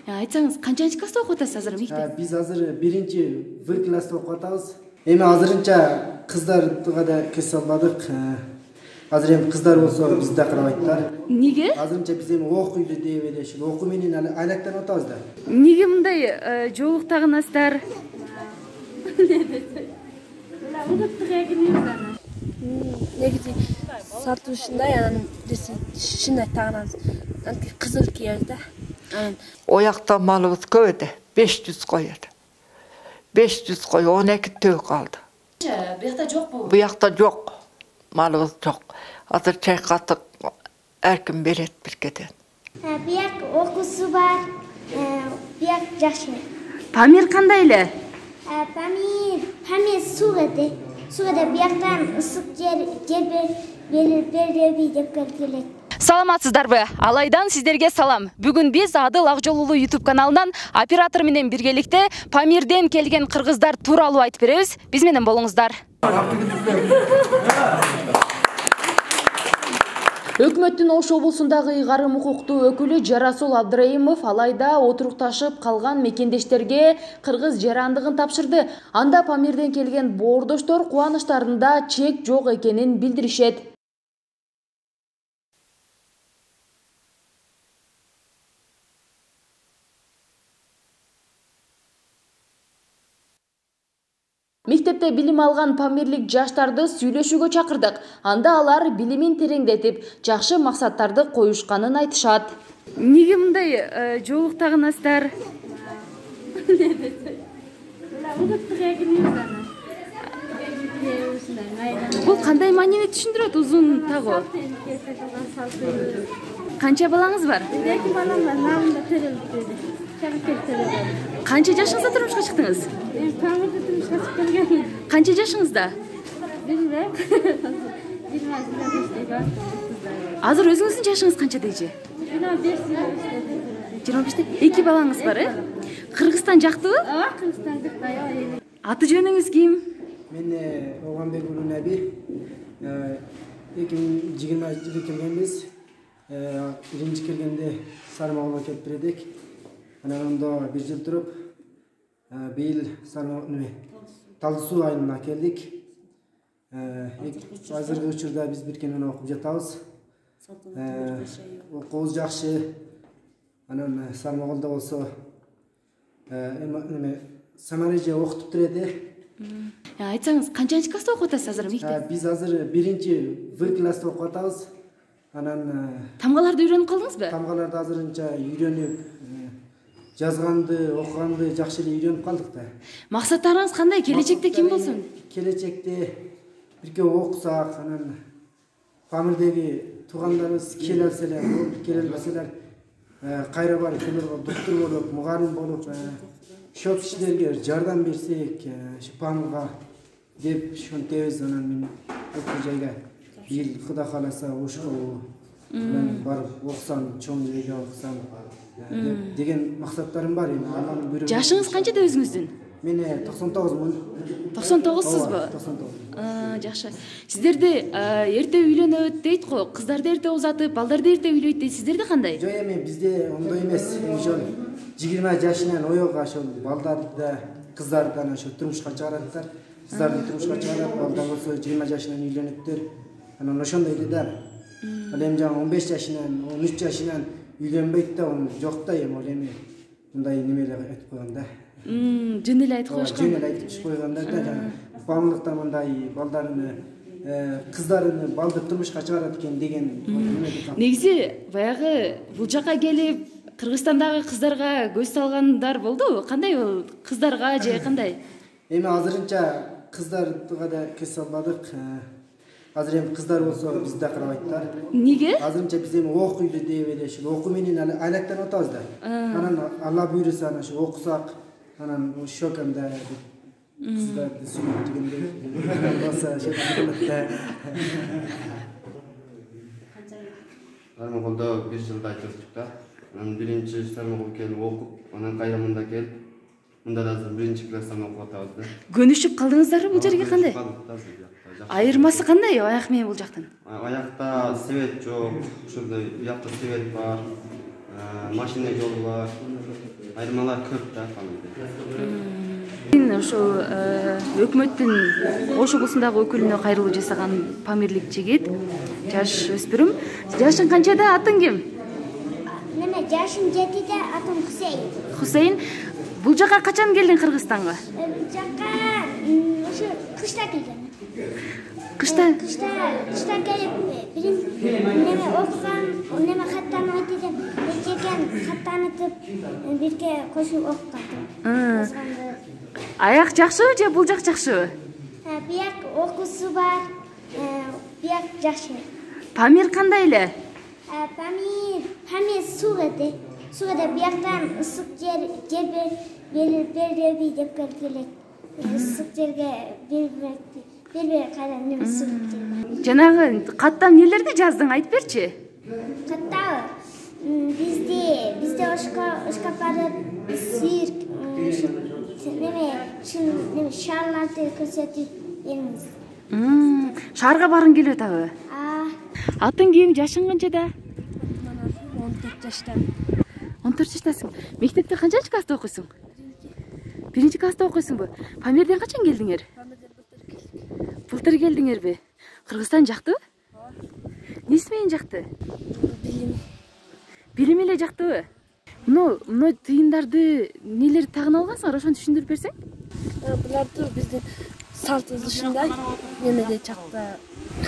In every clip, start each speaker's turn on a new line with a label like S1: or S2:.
S1: Айтсаңыз, канчанчы класста окуп атасыз азыр мектеп?
S2: Биз азыр 1-В класста окуп атабыз. Эми азырынча кыздарга да кесе албадык. Азыр эми кыздар болсо бизди карабайттар.
S1: Неге?
S2: Азырынча биз эми окуйду деп эле ушул окуу менен айлактанып атабыз да.
S1: Неге мындай жоолуктагынасыздар?
S3: Негизи сатушундай анан шындай тагынан кызыл кийебиз да.
S4: Оякта малыбыз көп эди. 500 кой эди. 500 кой 12 төө калды.
S1: Буякта жокпу?
S4: Буякта жок. Малыбыз жок. Азыр чайкатып эркин берет биркеден.
S5: Бияк окуусу бар. Бияк жакшы.
S1: Памир кандай эле?
S5: Памир сугады. Сугада бияктан ысык жер береби деп келет.
S1: Саламатсыздарбы? Алайдан сиздерге салам. Бүгүн биз Адыл Акжол YouTube каналынан оператор менен биргеликте Памирден келген кыргыздар тууралуу айтып беребиз. Биз менен болуңуздар. Өкмөттүн Ош облусундагы ыйгарым укуктуу өкүлү Жарасул Абдраимов алайда отурукташып калган мекендештерге кыргыз жарандыгын тапшырды. Анда Памирден келген боордоштор кубанычтарында чек жок экенин билдиришет. Мектепте билим алган памирлик жаштарды сүйлөшүүгө чакырдык. Анда алар билимин тереңдетип, жакшы максаттарды коюшканын айтышат. Неге мындай жоолуктагынасыздар? Бул кандай маанини түшүндүрөт узун тагуу? Канча балаңыз бар?
S3: 2 балам бар, намында төрөлүп.
S1: Канча жашыңызда турмушка чыктыңыз?
S3: Памирде турмушка чыккан.
S1: Канча жашыңызда?
S3: Билбейм.
S1: Азыр өзүңүздүн жашыңыз канча дейчи? 25. 2 балаңыз бар, Кыргызстан жактыбы?
S3: Кыргызстан жакта.
S1: Аты жөнүңүз ким?
S2: Мен Оганбек Улунаби. 2020 келгенбиз. Биринчи келгенде Сармагулга келип бердик. Анан онда 1 жыл туруп, быйыл Талды суу айылына келдик. Азыркы учурда биз биркенен окуп жатабыз. Окуубуз жакшы. Анан Сармагулда болсо Самареже окутуп турат.
S1: Айтсаңыз, канчанчы класста окуп атасыз азыр мектеп?
S2: Биз азыр 1-В класста окуп атабыз. Анан
S1: Тамгаларды үйрөнүп калдыңызбы?
S2: Тамгаларды азырынча үйрөнүп, жазганды, окуганды жакшы эле үйрөнүп калдык да.
S1: Максаттарыңыз кандай? Келечекте ким болсун?
S2: Келечекте бирге окусак, анан Памирдеги туугандарыбыз келе алсалар, келе албасалар, кайра барып ошолорго доктор болуп, мугалим болуп, шөп кишилерге жардам берсек, Памирга деп ушинтебиз. Анан мен ошол жайга бир Кудай кааласа ошко барып окусам, чоң жерге окусам деген максаттарым бар. Алланын буйругу.
S1: Жашыңыз канчада өзүңүздүн?
S2: Мен 99
S1: 99сузбу?
S2: 99.
S1: Жакшы. Сиздерде эрте үйлөнөт дейт го, кыздарды эрте узатып, балдарды эрте үйлөйт дейт. Сиздерде кандай?
S2: Жок, эми бизде ондой эмес. Ошол 20 жашынан оёга ошол балдарды, кыздарды ошо турмушка чыгараттар. Кыздарды турмушка чыгарат, балдар болсо 20 жашынан үйлөнөттөр. Анан ошондой эле да. Ал эми жаңы 15 жашынан, 13 жашынан үйлөнбөйт да, жок да эми ал эми мындай немелер айтып койгон да.
S1: Жөн эле айтып коюшкан.
S2: Жөн эле айтып койгондар да. Баамдыкта мындай балдарын, кыздарын балды турмушка чыгарат экен деген неме.
S1: Негизи баягы бул жака келип Кыргызстандагы кыздарга көз салгандар болду. Кандай бул кыздарга же кандай?
S2: Эми азырынча кыздарга да көз салбадык. Азыр эми кыздар болсо бизди да карабайттар.
S1: Неге?
S2: Азырынча биз эми окуйду деп эле ушул окуу менен айлактанып атабыз да. Анан Алла буйруса ошо окусак, анан ошо кандай кыздарды сүйүп дегендей болсо ошо болот да.
S6: Сармагулда 1 жылда жүрдүк да. Анан биринчи Сармагулга келип окуп, анан кайра мында келип, мында да азыр 1-класстан окуп атабыз да.
S1: Көнүшүп калдыңыздарбы бул жерге кандай? Айырмасы кандай аяк менен бул жактын?
S6: Аякта свет жок, ушундай бuyakta свет бар, машина жолу бар. Айырмалар көп да Памирде.
S1: Сен ошо өкмөттүн Ош облусундагы өкүлүнө кайрылуу жасаган памирлик жигит, жаш өспүрүм. Жашың канчада, атың ким?
S5: Неме жашым 7-де, атым Хусейн.
S1: Хусейн, бул жака качан келдиң Кыргызстанга?
S5: Бул жакка ошо кышта келген.
S1: Кышта
S5: келип неме окуган, неме хаттан айтып, экен хаттанытып, бирге кошуп окуп калдым.
S1: Аяк жакшыбы же бул жак жакшыбы?
S5: Бияк окуусу бар, бияк жакшы.
S1: Памир кандай эле?
S5: Памир суугеде. Суугеде бияктан ысык жер береби деп келет. Ысык жерге бербей кайра неме ысык жер.
S1: Жанагы каттан нелерди жаздың, айтып берчи.
S5: Каттабы? Бизде ошко барып цирк, неме шаарларды көрсөтүп беребиз.
S1: Шаарга баргың келип атабы? Атың ким, жашың канчада?
S3: 14 жашта.
S1: 14 жаштасың. Мектепте канчанчы класста окуйсуң? 1-чи класста окуйсуңбу? Памирден качан келдиңер? Былтыр келдиңерби? Кыргызстан жактыбы? Эмнеси менен жакты? Билим эле жактыбы? Мына тыйындарды нелерди тагын алгансыңар, ошону түшүндүрүп берсең?
S3: Буларды биздин салт ушундай, немеде жакта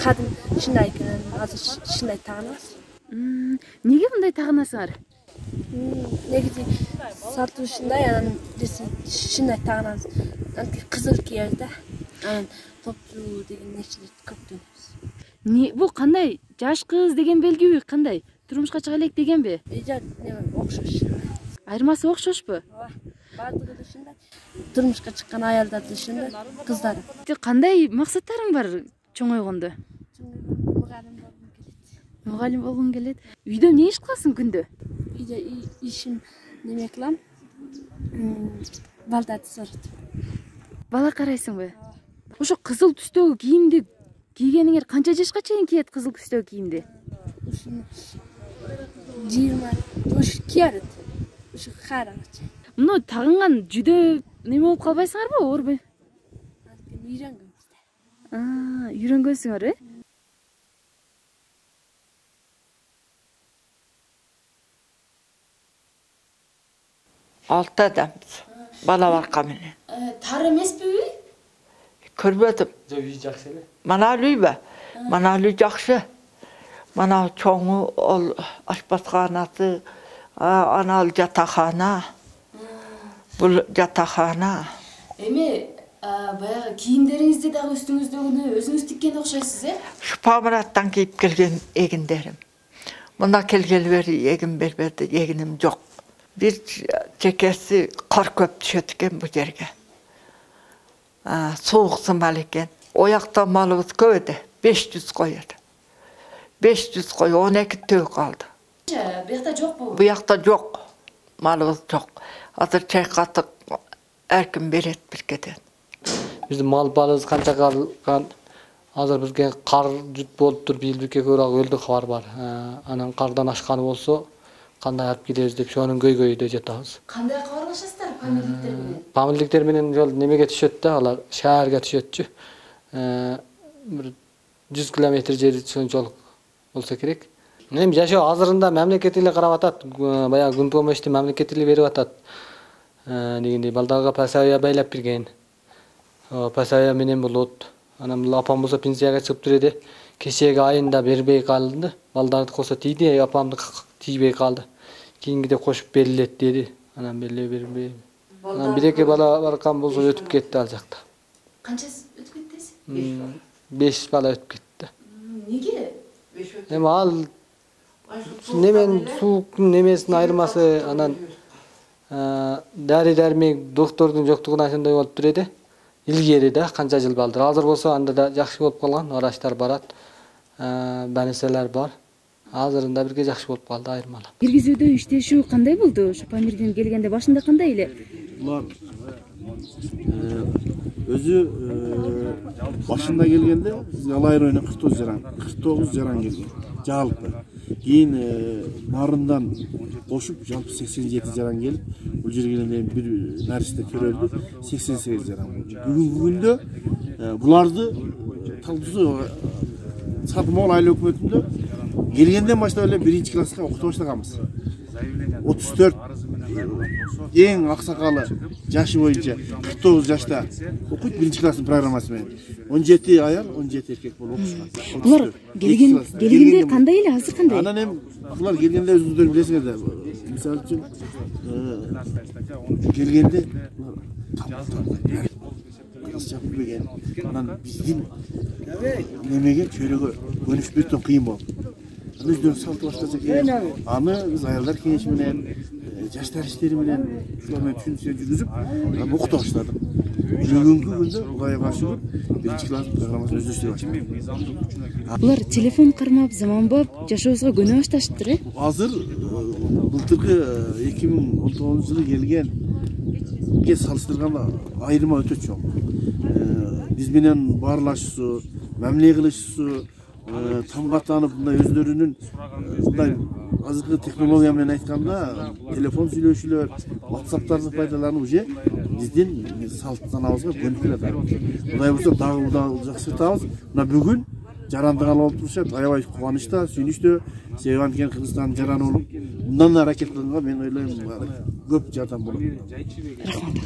S3: кадим ушундай экен, азыр ушундай тагынабыз.
S1: Неге мындай тагынасыңар?
S3: Негизи салт ушундай, анан биз ушундай тагынабыз. Кызыл кийебиз да. Анан топчу деген нерселерди көптөнөбүз.
S1: Бул кандай? Жаш кыз деген белгиби кандай? Турмушка чыга элек дегенби?
S3: Жок, неме окшош.
S1: Айырмасы окшошпу?
S3: Бардыгы да ушундай. Турмушка чыккан аялдар да ушундай, кыздар.
S1: Кандай максаттарың бар чоңойгондо? Мугалим болгуң келет. Үйдө эмне иш кыласың күндө?
S3: Үйдө ишим неме кылам? Балдарды соротуп.
S1: Бала карайсыңбы? Ошо кызыл түстөгү кийимди кийгениңер канча жашка чейин киет кызыл түстөгү кийимди?
S3: Ушуну 20 уш киерет. Ушу карагачы.
S1: Муну тагынган жүдө неме болуп калбайсыңарбы, оорбой?
S3: Үйрөнгөн бизде.
S1: Үйрөнгөнсүңөр,
S4: Алты адамбыз. Бала барка менен.
S1: Тар эмеспиби?
S4: Көрбөдүм.
S7: Үй жакшы эле.
S4: Мана үйбү? Мана үй жакшы. Мана чоңу ол ашпазканасы, анал жатакана. Бул жатакана.
S1: Эми баягы кийимдериңизди дагы үстүңүздөгүнү өзүңүз тиккен окшойсуз,
S4: Памираттан кийип келген эгиндерим. Мына келгели бери эгин бербеди, эгиним жок. Bir çekesi kar köp düşüyor ekan bu yerge. Soğuk sımal ekan. Oyakta malımız köydü. 500 koydu. 500 koy, 12 tüy kaldı.
S1: Bu yakta yok bu?
S4: Bu yakta yok. Malımız yok. Hazır çay katık her gün beret bir geden.
S7: Bizim mal balımız kança kalgan. Hazır bizge kar jüt bolup tur bilbike körak öldü xabar var. Anan kardan aşkanı bolsa Kандай алып кетебиз деп шонун көйгөйдө жатабыз.
S1: Кандай кабарлашасыздар памирликтер менен?
S7: Памирликтер менен жол немеге түшөт да, алар шаарга түшөтчү. Бир 100 километр жери сончолук болсо керек. Эми жашоо азырында мамлекет эле карап атат. Баягы күн помощти мамлекет эле берип атат. Дегендей балдарга пасая байлап берген. Пасая менен болот. Анан апам болсо пенсияга чыгып тур эди. Кечеги айында бербей калды. Балдарды кошо тийди, апамды тийбей калды. Кийингиде кошуп берилет деди. Анан бербей. Анан бир-эки бала баркан болсо өтүп кетти ал жакта.
S1: Канчасы өтүп кеттиңиз?
S7: 5 бала өтүп кетти.
S1: Неге?
S7: Эми ал немен сууктун немесин айырмасы анан дары-дармек доктордун жоктугунан ошондой болуп тур эди. Илгери да канча жыл балдыр. Азыр болсо анда да жакшы болуп калган. Врачтар барат. Больницалар бар. Азырында бирге жакшы болуп калды айырмалап.
S1: Киргизүүдө иштешүү кандай болду? Ошо Памирден келгенде башында кандай эле?
S8: Булар өзү башында келгенде бизге алайыр ойна 49 жаран келген. Жалпы Кейін барындан қошып жалпы 87 жаран келіп, бұл жерге бір нәрісте көрелді 88 жаран. Бүгінгі күнде бұларды талдысы Сатымол айлы өкіметінде келгенден баштап эле 1-ші классқа оқытып баштағанбыз. 34 ең ақсақалы жашы бойынша 49 жашта оқиды 1-ші класстың программасымен. 17 аял, 17 еркек болып оқушыған.
S1: Бұлар келгенде қандай эле, азыр қандай?
S8: Анан эми бұлар келгенде өзүңүздөр билесиңер да. Мисалы үчүн келгенде жапылбеген. Анан биздин немеге чөйрөгө көнүшүп өтөн кыйын болду. Өздөрү салты башкача экен. Аны биз аялдар кеңеши менен, жаштар иштери менен ушулар менен түшүнүксүз жүргүзүп, окута баштадык. Бүгүнкү күндө Кудайга шүгүр 1-ши класс программасын өздөштүрүп баштады.
S1: Булар телефон кармап, заманбап жашообузга көнө башташыптыр,
S8: Азыр былтыркы 2019 жылы келгенге салыштырганда айырма өтө чоң. Биз менен баарлашуусу, мамиле кылышуусу, тамгаттанып мындай өздөрүнүн мындай азыркы технология менен айтканда телефон сүйлөшүүлөр, WhatsApp'тарды пайдалануу уже биздин салт санабызга көнүп келатат. Кудай болсо дагы жакшыртабыз. Мына бүгүн жарандык алып турушат, аябай кубанычта, сүйүнүчтө. Себеби анткени Кыргызстандын жараны болуп, мындан аракет кылганга мен ойлойм көп жардам болот.
S1: Рахмат.